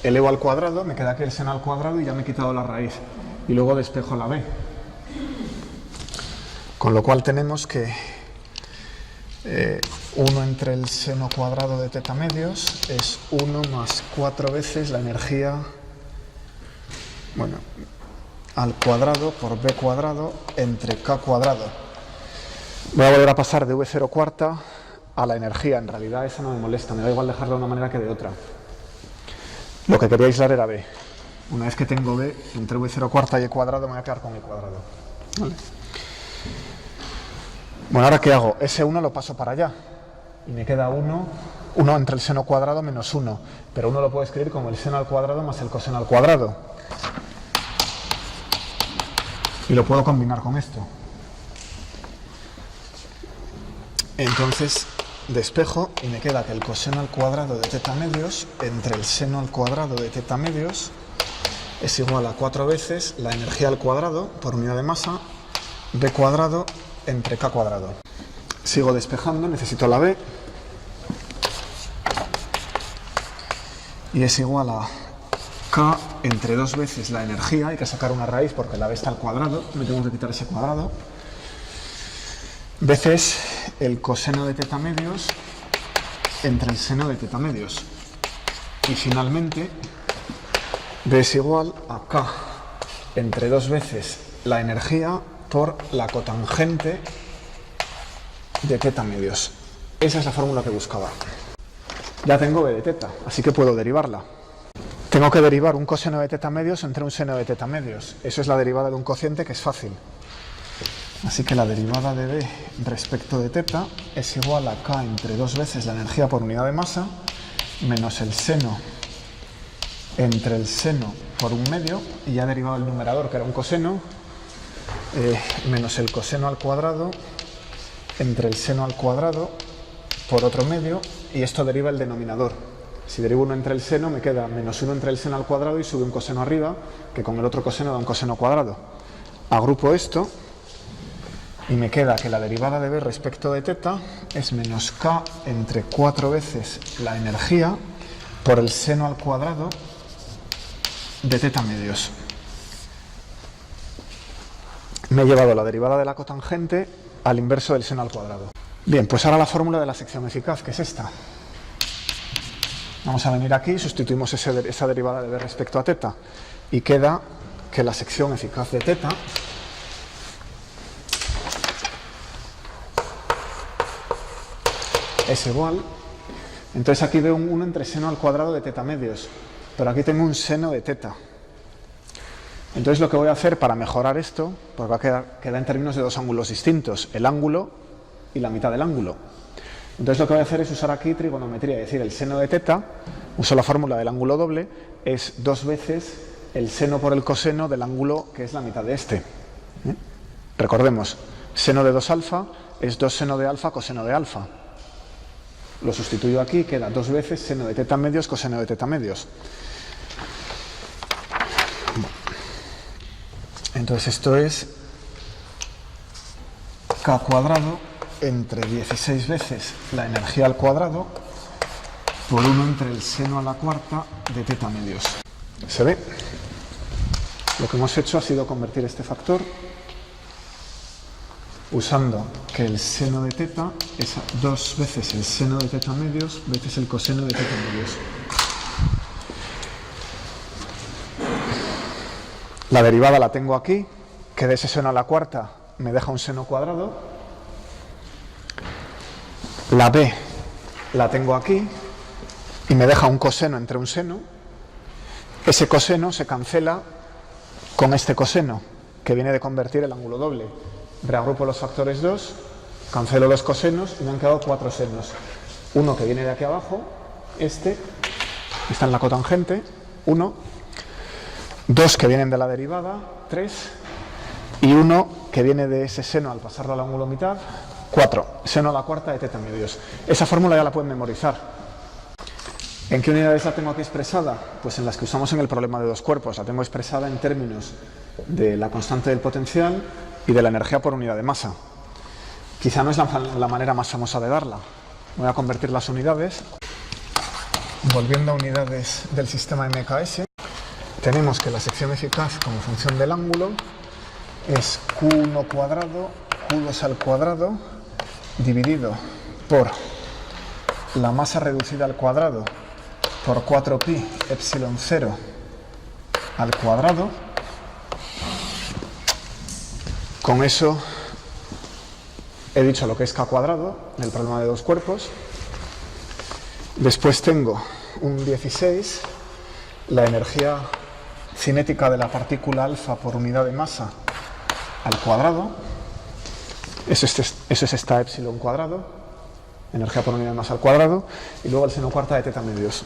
Elevo al cuadrado, me queda aquí el seno al cuadrado y ya me he quitado la raíz. Y luego despejo la b. Con lo cual tenemos que 1 entre el seno cuadrado de teta medios es 1 más 4 veces la energía, bueno, al cuadrado por b cuadrado entre k cuadrado. Voy a volver a pasar de v0 cuarta a la energía. En realidad esa no me molesta, me da igual dejarla de una manera que de otra. Lo que quería aislar era b. Una vez que tengo b, entre v0 cuarta y e cuadrado me voy a quedar con e cuadrado. ¿Vale? Bueno, ¿ahora qué hago? Ese 1 lo paso para allá. Y me queda 1 entre el seno cuadrado menos 1. Pero 1 lo puedo escribir como el seno al cuadrado más el coseno al cuadrado. Y lo puedo combinar con esto. Entonces despejo y me queda que el coseno al cuadrado de teta medios entre el seno al cuadrado de teta medios es igual a 4 veces la energía al cuadrado por unidad de masa b cuadrado entre k cuadrado. Sigo despejando, necesito la b y es igual a k entre 2 veces la energía, hay que sacar una raíz porque la b está al cuadrado, me tengo que quitar ese cuadrado, veces el coseno de teta medios entre el seno de teta medios. Y finalmente b es igual a k entre 2 veces la energía por la cotangente de teta medios. Esa es la fórmula que buscaba. Ya tengo b de teta, así que puedo derivarla. Tengo que derivar un coseno de teta medios entre un seno de teta medios. Eso es la derivada de un cociente, que es fácil. Así que la derivada de b respecto de teta es igual a k entre 2 veces la energía por unidad de masa menos el seno entre el seno por un medio, y ya he derivado el numerador, que era un coseno, menos el coseno al cuadrado entre el seno al cuadrado por otro medio, y esto deriva el denominador. Si derivo 1 entre el seno, me queda menos 1 entre el seno al cuadrado y sube un coseno arriba, que con el otro coseno da un coseno cuadrado. Agrupo esto Y me queda que la derivada de B respecto de teta es menos K entre 4 veces la energía por el seno al cuadrado de teta medios. Me he llevado la derivada de la cotangente al inverso del seno al cuadrado. Bien, pues ahora la fórmula de la sección eficaz, que es esta. Vamos a venir aquí, sustituimos esa derivada de B respecto a teta y queda que la sección eficaz de teta es igual. Entonces aquí veo un 1 entre seno al cuadrado de teta medios, pero aquí tengo un seno de teta. Entonces lo que voy a hacer para mejorar esto, pues va a quedar en términos de dos ángulos distintos, el ángulo y la mitad del ángulo. Entonces lo que voy a hacer es usar aquí trigonometría, es decir, el seno de teta, uso la fórmula del ángulo doble, es 2 veces el seno por el coseno del ángulo que es la mitad de este. Recordemos, seno de 2 alfa es 2 seno de alfa coseno de alfa. Lo sustituyo aquí, queda 2 veces seno de teta medios coseno de teta medios. Entonces esto es K cuadrado entre 16 veces la energía al cuadrado por 1 entre el seno a la cuarta de teta medios. ¿Se ve? Lo que hemos hecho ha sido convertir este factor usando que el seno de teta es 2 veces el seno de teta medios veces el coseno de teta medios. La derivada la tengo aquí, que de ese seno a la cuarta me deja un seno cuadrado. La B la tengo aquí y me deja un coseno entre un seno. Ese coseno se cancela con este coseno, que viene de convertir el ángulo doble. Reagrupo los factores 2, cancelo los cosenos y me han quedado 4 senos. Uno que viene de aquí abajo, este, está en la cotangente, 1. 2 que vienen de la derivada, 3, y 1 que viene de ese seno al pasarlo al ángulo mitad, 4, seno a la cuarta de teta medios. Esa fórmula ya la pueden memorizar. ¿En qué unidades la tengo aquí expresada? Pues en las que usamos en el problema de dos cuerpos. La tengo expresada en términos de la constante del potencial y de la energía por unidad de masa. Quizá no es la manera más famosa de darla. Voy a convertir las unidades. Volviendo a unidades del sistema MKS, tenemos que la sección eficaz como función del ángulo es Q1 cuadrado, Q2 al cuadrado, dividido por la masa reducida al cuadrado por 4pi epsilon 0 al cuadrado. Con eso he dicho lo que es K cuadrado en el problema de dos cuerpos. Después tengo un 16, la energía cinética de la partícula alfa por unidad de masa al cuadrado. Eso es esta epsilon cuadrado, energía por unidad de masa al cuadrado, y luego el seno cuarta de teta medios.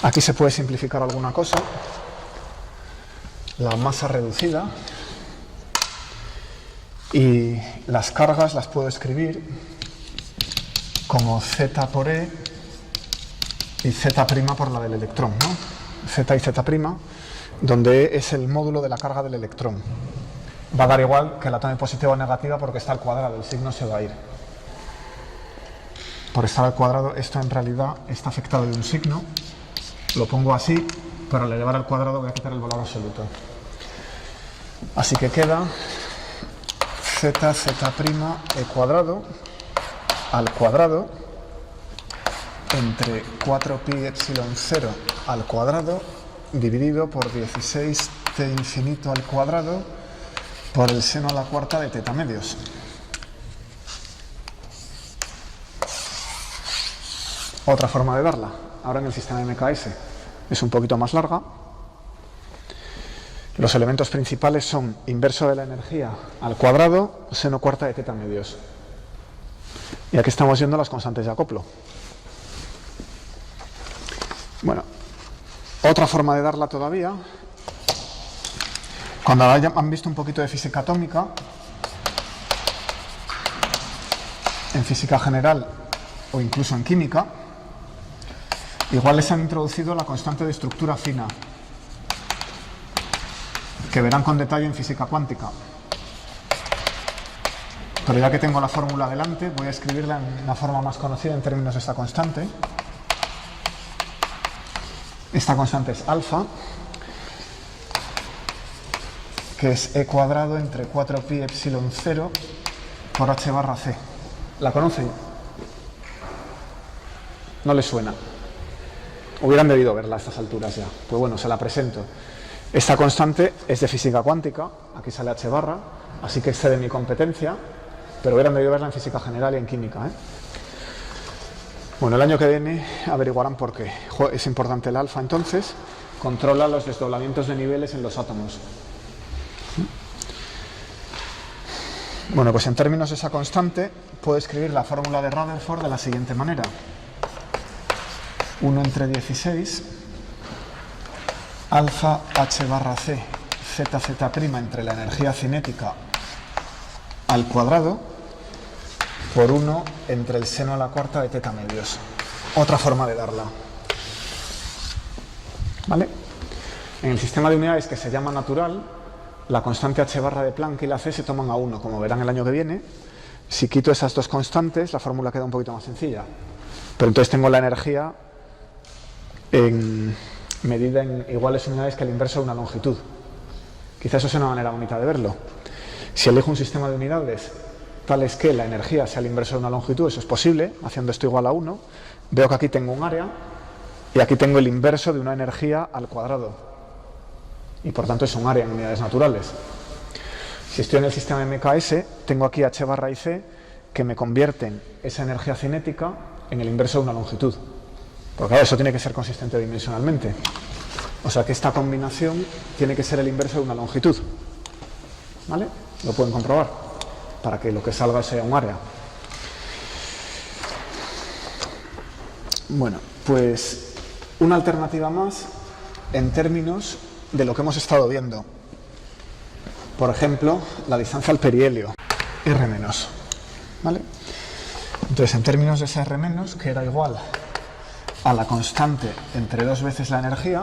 Aquí se puede simplificar alguna cosa. La masa reducida y las cargas las puedo escribir como z por e y z' por la del electrón, ¿no? Z y z', donde E es el módulo de la carga del electrón. Va a dar igual que la tome positiva o negativa porque está al cuadrado, el signo se va a ir. Por estar al cuadrado, esto en realidad está afectado de un signo. Lo pongo así, pero al elevar al cuadrado voy a quitar el valor absoluto. Así que queda z, z' e cuadrado al cuadrado entre 4pi epsilon 0 al cuadrado dividido por 16 t infinito al cuadrado por el seno a la cuarta de teta medios. Otra forma de darla, ahora en el sistema MKS, es un poquito más larga. Los elementos principales son inverso de la energía al cuadrado, seno cuarta de teta medios. Y aquí estamos viendo las constantes de acoplo. Bueno, otra forma de darla todavía, cuando han visto un poquito de física atómica, en física general o incluso en química, igual les han introducido la constante de estructura fina. que verán con detalle en física cuántica. Pero ya que tengo la fórmula delante, voy a escribirla en una forma más conocida en términos de esta constante. Esta constante es alfa, que es e cuadrado entre 4pi epsilon 0 por h barra c. ¿La conocen? ¿No les suena? Hubieran debido verla a estas alturas ya. Pues bueno, se la presento. Esta constante es de física cuántica, aquí sale h barra, así que excede mi competencia, pero hubieran debido verla en física general y en química, ¿eh? Bueno, el año que viene averiguarán por qué. Es importante el alfa, entonces, controla los desdoblamientos de niveles en los átomos. Bueno, pues en términos de esa constante, puedo escribir la fórmula de Rutherford de la siguiente manera. 1 entre 16, alfa h barra c, zz' entre la energía cinética al cuadrado, por 1 entre el seno a la cuarta de teta medios. Otra forma de darla. ¿Vale? En el sistema de unidades que se llama natural, la constante h barra de Planck y la c se toman a 1, como verán el año que viene. Si quito esas dos constantes, la fórmula queda un poquito más sencilla. Pero entonces tengo la energía medida en iguales unidades que el inverso de una longitud. Quizás eso sea una manera bonita de verlo. Si elijo un sistema de unidades tal es que la energía sea el inverso de una longitud, eso es posible, haciendo esto igual a 1, veo que aquí tengo un área y aquí tengo el inverso de una energía al cuadrado. Y por tanto es un área en unidades naturales. Si estoy en el sistema MKS, tengo aquí h barra y c que me convierten esa energía cinética en el inverso de una longitud. Porque claro, eso tiene que ser consistente dimensionalmente. O sea que esta combinación tiene que ser el inverso de una longitud. ¿Vale? Lo pueden comprobar, para que lo que salga sea un área. Bueno, pues una alternativa más en términos de lo que hemos estado viendo. Por ejemplo, la distancia al perihelio, R-. ¿Vale? Entonces, en términos de ese R-, que era igual a la constante entre 2 veces la energía,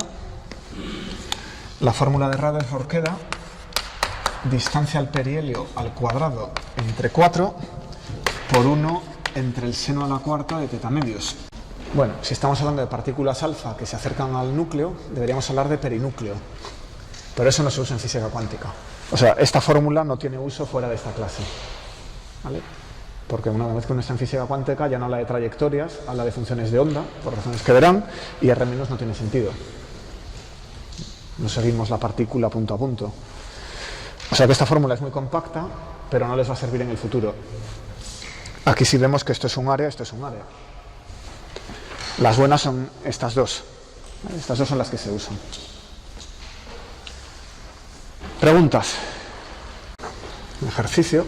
la fórmula de Rutherford queda distancia al perihelio al cuadrado entre 4 por 1 entre el seno a la cuarta de teta medios. Bueno, si estamos hablando de partículas alfa que se acercan al núcleo, deberíamos hablar de perinúcleo. Pero eso no se usa en física cuántica. O sea, esta fórmula no tiene uso fuera de esta clase. ¿Vale? Porque una vez que uno está en física cuántica ya no habla de trayectorias, habla de funciones de onda, por razones que verán, y R- no tiene sentido. No seguimos la partícula punto a punto. O sea que esta fórmula es muy compacta, pero no les va a servir en el futuro. Aquí sí vemos que esto es un área, esto es un área. Las buenas son estas dos. Estas dos son las que se usan. Preguntas. Ejercicio.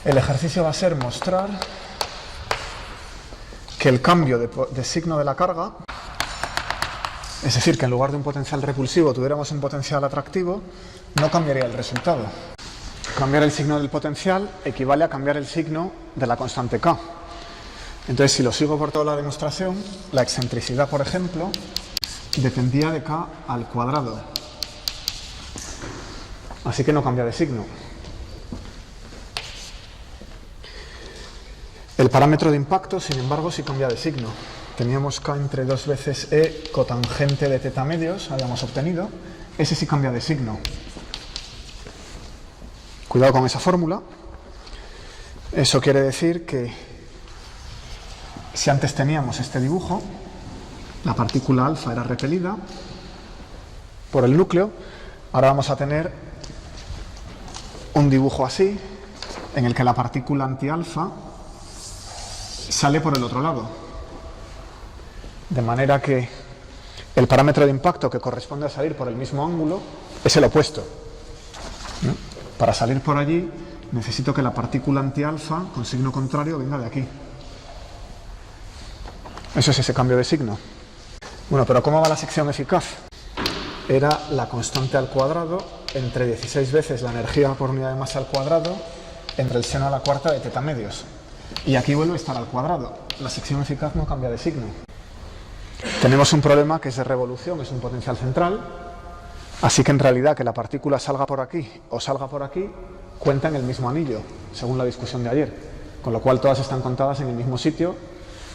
El ejercicio va a ser mostrar que el cambio de signo de la carga, es decir, que en lugar de un potencial repulsivo tuviéramos un potencial atractivo, no cambiaría el resultado. Cambiar el signo del potencial equivale a cambiar el signo de la constante K. Entonces, si lo sigo por toda la demostración, la excentricidad, por ejemplo, dependía de K al cuadrado. Así que no cambia de signo. El parámetro de impacto, sin embargo, sí cambia de signo. Teníamos K entre 2 veces E cotangente de teta medios, habíamos obtenido. Ese sí cambia de signo. Cuidado con esa fórmula. Eso quiere decir que si antes teníamos este dibujo, la partícula alfa era repelida por el núcleo, ahora vamos a tener un dibujo así, en el que la partícula antialfa sale por el otro lado. De manera que el parámetro de impacto que corresponde a salir por el mismo ángulo es el opuesto. ¿No? Para salir por allí necesito que la partícula antialfa con signo contrario venga de aquí. Eso es ese cambio de signo. Bueno, pero ¿cómo va la sección eficaz? Era la constante al cuadrado entre 16 veces la energía por unidad de masa al cuadrado entre el seno a la cuarta de teta medios. Y aquí vuelve a estar al cuadrado. La sección eficaz no cambia de signo. tenemos un problema que es de revolución, es un potencial central, así que en realidad que la partícula salga por aquí o salga por aquí cuenta en el mismo anillo, según la discusión de ayer, con lo cual todas están contadas en el mismo sitio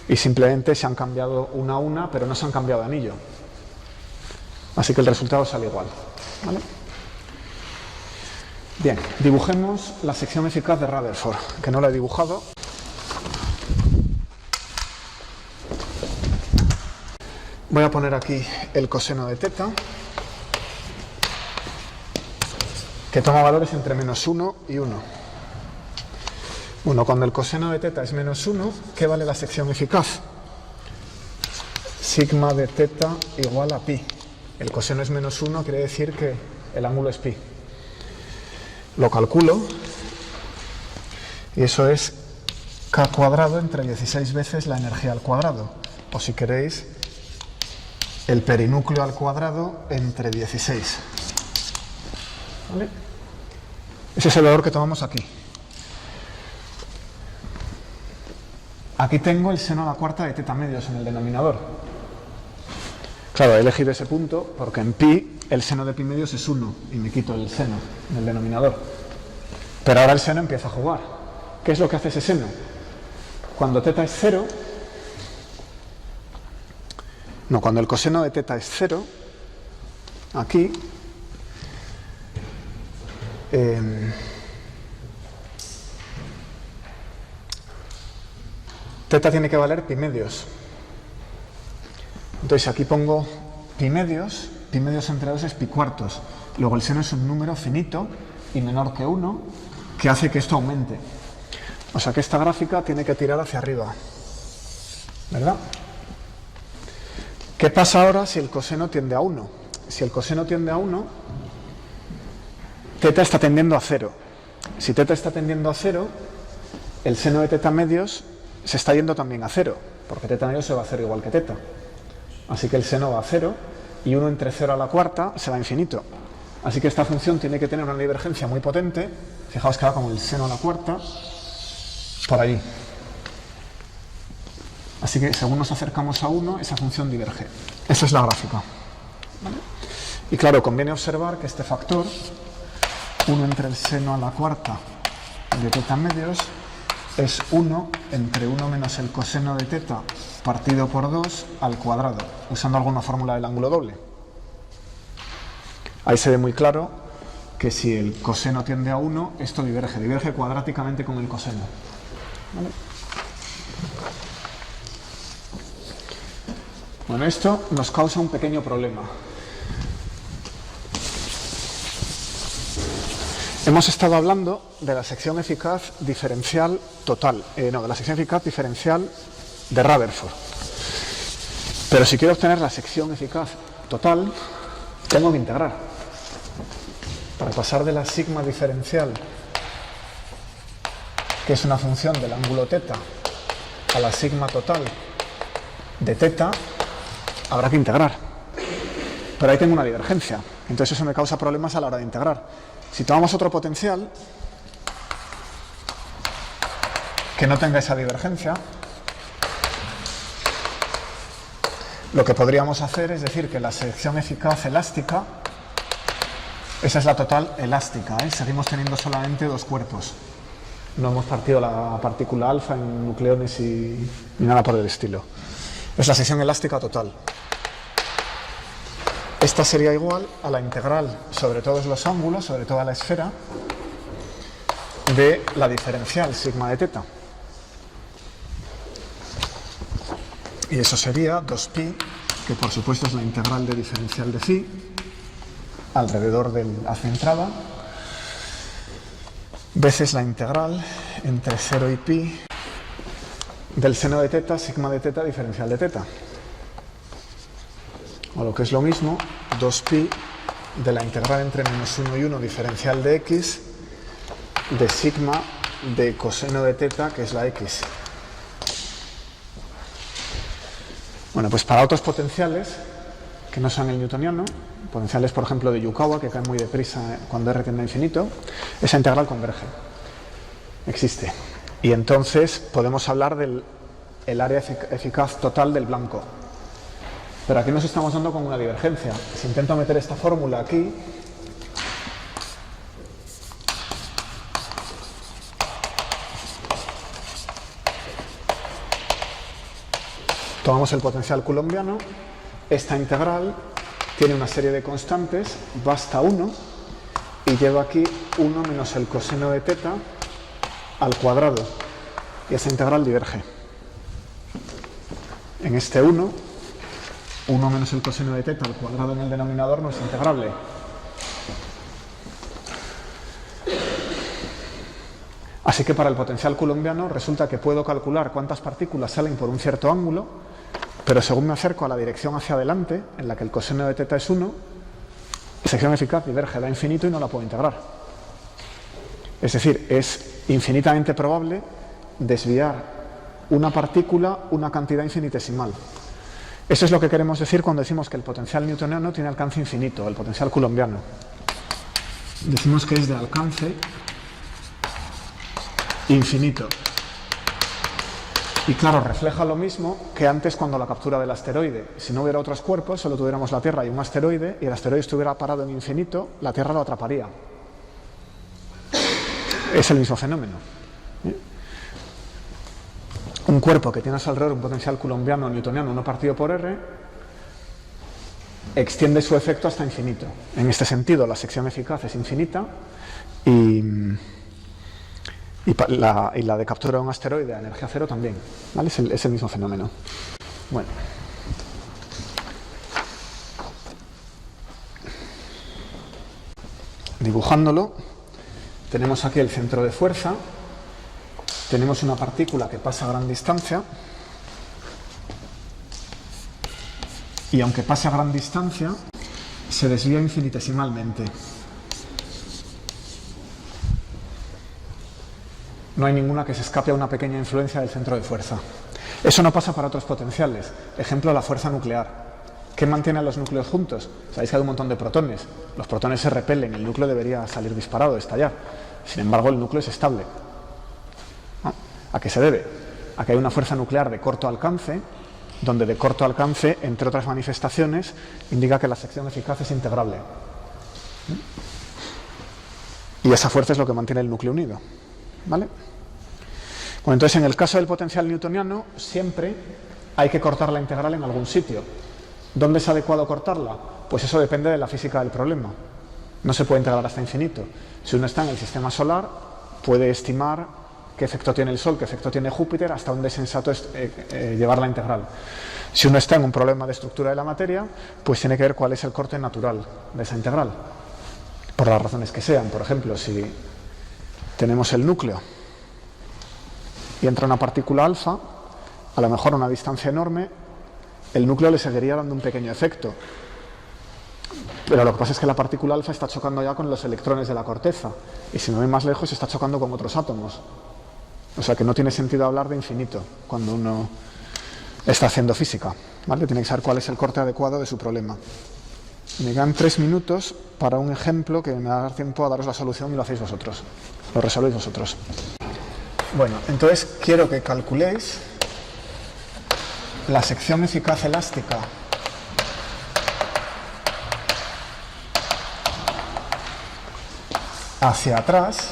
y simplemente se han cambiado una a una, pero no se han cambiado de anillo. Así que el resultado sale igual, ¿vale? Bien, dibujemos la sección eficaz de Rutherford, que no la he dibujado. Voy a poner aquí el coseno de teta, que toma valores entre -1 y 1. Bueno, cuando el coseno de teta es -1, ¿qué vale la sección eficaz? Sigma de teta igual a pi. El coseno es -1, quiere decir que el ángulo es pi. Lo calculo y eso es k cuadrado entre 16 veces la energía al cuadrado. O si queréis, el perinúcleo al cuadrado entre 16. ¿Vale? Ese es el valor que tomamos aquí. Aquí tengo el seno a la cuarta de teta medios en el denominador. Claro, he elegido ese punto porque en pi el seno de pi medios es 1 y me quito el seno en el denominador. Pero ahora el seno empieza a jugar. ¿Qué es lo que hace ese seno? Cuando teta es 0, cuando el coseno de teta es 0, aquí teta tiene que valer pi medios. Entonces aquí pongo pi medios entre 2 es pi cuartos. Luego el seno es un número finito y menor que 1, que hace que esto aumente. O sea que esta gráfica tiene que tirar hacia arriba, ¿verdad? ¿Qué pasa ahora si el coseno tiende a 1? Si el coseno tiende a 1, teta está tendiendo a 0. Si teta está tendiendo a 0, el seno de teta medios se está yendo también a 0, porque teta medios se va a hacer igual que teta. Así que el seno va a 0 y 1 entre 0 a la cuarta se va a infinito. Así que esta función tiene que tener una divergencia muy potente. Fijaos que va como el seno a la cuarta por allí. Así que según nos acercamos a 1, esa función diverge. Esa es la gráfica. ¿Vale? Y claro, conviene observar que este factor, 1 entre el seno a la cuarta de teta medios, es 1 entre 1 menos el coseno de teta partido por 2 al cuadrado, usando alguna fórmula del ángulo doble. Ahí se ve muy claro que si el coseno tiende a 1, esto diverge cuadráticamente con el coseno. ¿Vale? Bueno, esto nos causa un pequeño problema. Hemos estado hablando de la sección eficaz diferencial total, de la sección eficaz diferencial de Rutherford. Pero si quiero obtener la sección eficaz total, tengo que integrar. Para pasar de la sigma diferencial, que es una función del ángulo teta, a la sigma total de teta, habrá que integrar. Pero ahí tengo una divergencia. Entonces eso me causa problemas a la hora de integrar. Si tomamos otro potencial que no tenga esa divergencia, lo que podríamos hacer es decir que la sección eficaz elástica, esa es la total elástica, ¿eh? Seguimos teniendo solamente dos cuerpos. No hemos partido la partícula alfa en nucleones ni nada por el estilo. Es la sección elástica total. Esta sería igual a la integral sobre todos los ángulos, sobre toda la esfera, de la diferencial sigma de teta. Y eso sería 2pi, que por supuesto es la integral de diferencial de phi, alrededor del hacia entrada, veces la integral entre 0 y pi del seno de teta, sigma de teta, diferencial de teta. O lo que es lo mismo, 2pi de la integral entre -1 y 1 diferencial de x de sigma de coseno de teta, que es la x. Bueno, pues para otros potenciales que no son el newtoniano, potenciales por ejemplo de Yukawa, que caen muy deprisa cuando r tiende a infinito, esa integral converge, existe. Y entonces podemos hablar del área eficaz total del blanco. Pero aquí nos estamos dando con una divergencia. Si intento meter esta fórmula aquí, tomamos el potencial coulombiano, esta integral tiene una serie de constantes, va hasta 1 y lleva aquí 1 menos el coseno de teta al cuadrado, y esa integral diverge. En este 1 menos el coseno de teta al cuadrado en el denominador no es integrable. Así que para el potencial coulombiano resulta que puedo calcular cuántas partículas salen por un cierto ángulo, pero según me acerco a la dirección hacia adelante, en la que el coseno de teta es 1, la sección eficaz diverge, da infinito y no la puedo integrar. Es decir, es infinitamente probable desviar una partícula una cantidad infinitesimal. Eso es lo que queremos decir cuando decimos que el potencial newtoniano tiene alcance infinito, el potencial coulombiano. Decimos que es de alcance infinito. Y claro, refleja lo mismo que antes cuando la captura del asteroide. Si no hubiera otros cuerpos, solo tuviéramos la Tierra y un asteroide, y el asteroide estuviera parado en infinito, la Tierra lo atraparía. Es el mismo fenómeno. Un cuerpo que tiene a su alrededor un potencial coulombiano o newtoniano 1 partido por R extiende su efecto hasta infinito. En este sentido, la sección eficaz es infinita y la de captura de un asteroide a energía cero también, ¿vale? Es el mismo fenómeno. Bueno. Dibujándolo, tenemos aquí el centro de fuerza, tenemos una partícula que pasa a gran distancia, y aunque pase a gran distancia, se desvía infinitesimalmente. No hay ninguna que se escape a una pequeña influencia del centro de fuerza. Eso no pasa para otros potenciales. Ejemplo, la fuerza nuclear. ¿Qué mantiene a los núcleos juntos? Sabéis que hay un montón de protones. Los protones se repelen, el núcleo debería salir disparado, estallar. Sin embargo, el núcleo es estable. ¿A qué se debe? A que hay una fuerza nuclear de corto alcance, donde de corto alcance, entre otras manifestaciones, indica que la sección eficaz es integrable. Y esa fuerza es lo que mantiene el núcleo unido. ¿Vale? Bueno, entonces en el caso del potencial newtoniano siempre hay que cortar la integral en algún sitio. ¿Dónde es adecuado cortarla? Pues eso depende de la física del problema. No se puede integrar hasta infinito. Si uno está en el sistema solar, puede estimar qué efecto tiene el Sol, qué efecto tiene Júpiter, hasta dónde es sensato llevar la integral. Si uno está en un problema de estructura de la materia, pues tiene que ver cuál es el corte natural de esa integral, por las razones que sean. Por ejemplo, si tenemos el núcleo y entra una partícula alfa, a lo mejor a una distancia enorme, el núcleo le seguiría dando un pequeño efecto. Pero lo que pasa es que la partícula alfa está chocando ya con los electrones de la corteza, y si me voy más lejos está chocando con otros átomos. O sea que no tiene sentido hablar de infinito cuando uno está haciendo física, ¿vale? Tiene que saber cuál es el corte adecuado de su problema. Me quedan 3 minutos para un ejemplo que me va a dar tiempo a daros la solución y lo hacéis vosotros. Lo resolvéis vosotros. Bueno, entonces quiero que calculéis la sección eficaz elástica hacia atrás.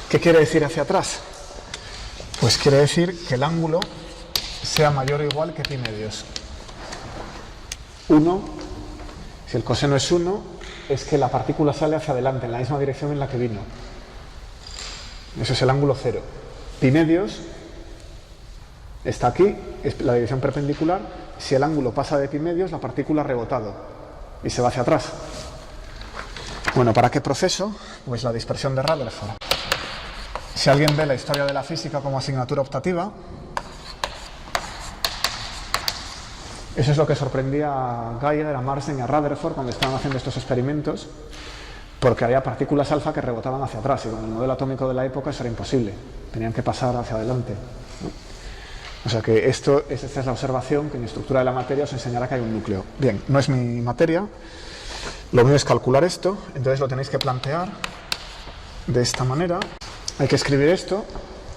¿Qué quiere decir hacia atrás? Pues quiere decir que el ángulo sea mayor o igual que pi medios. 1, si el coseno es 1, es que la partícula sale hacia adelante, en la misma dirección en la que vino. Eso es el ángulo 0. Pi medios está aquí, es la dirección perpendicular. Si el ángulo pasa de pi medios, la partícula ha rebotado y se va hacia atrás. Bueno, ¿para qué proceso? Pues la dispersión de Rutherford. Si alguien ve la historia de la física como asignatura optativa, eso es lo que sorprendía a Geiger, a Marsden y a Rutherford cuando estaban haciendo estos experimentos, porque había partículas alfa que rebotaban hacia atrás, y con el modelo atómico de la época eso era imposible, tenían que pasar hacia adelante, ¿no? O sea que esta es la observación que en estructura de la materia os enseñará que hay un núcleo. Bien, no es mi materia, lo mío es calcular esto, entonces lo tenéis que plantear de esta manera. Hay que escribir esto,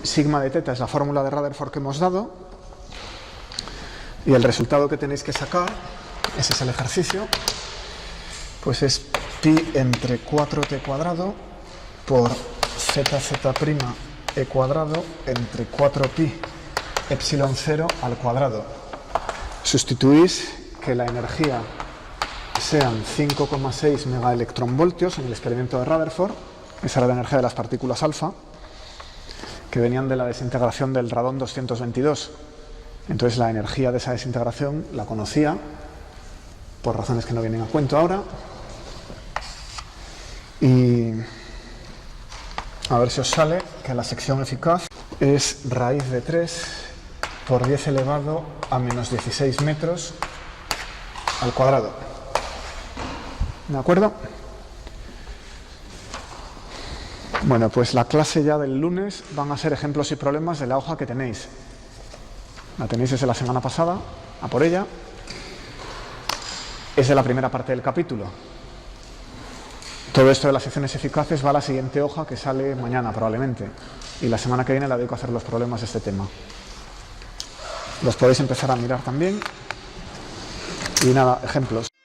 sigma de teta es la fórmula de Rutherford que hemos dado, Y el resultado que tenéis que sacar, ese es el ejercicio, pues es pi entre 4t cuadrado por zz' e cuadrado entre 4pi epsilon 0 al cuadrado. Sustituís que la energía sean 5,6 megaelectronvoltios en el experimento de Rutherford, esa era la energía de las partículas alfa, que venían de la desintegración del radón 222. Entonces la energía de esa desintegración la conocía, por razones que no vienen a cuento ahora, y a ver si os sale que la sección eficaz es raíz de 3 por 10 elevado a menos 16 metros al cuadrado. ¿De acuerdo? Bueno, pues la clase ya del lunes van a ser ejemplos y problemas de la hoja que tenéis. La tenéis desde la semana pasada, a por ella. Es de la primera parte del capítulo. Todo esto de las secciones eficaces va a la siguiente hoja que sale mañana probablemente. Y la semana que viene la dedico a hacer los problemas de este tema. Los podéis empezar a mirar también. Y nada, ejemplos.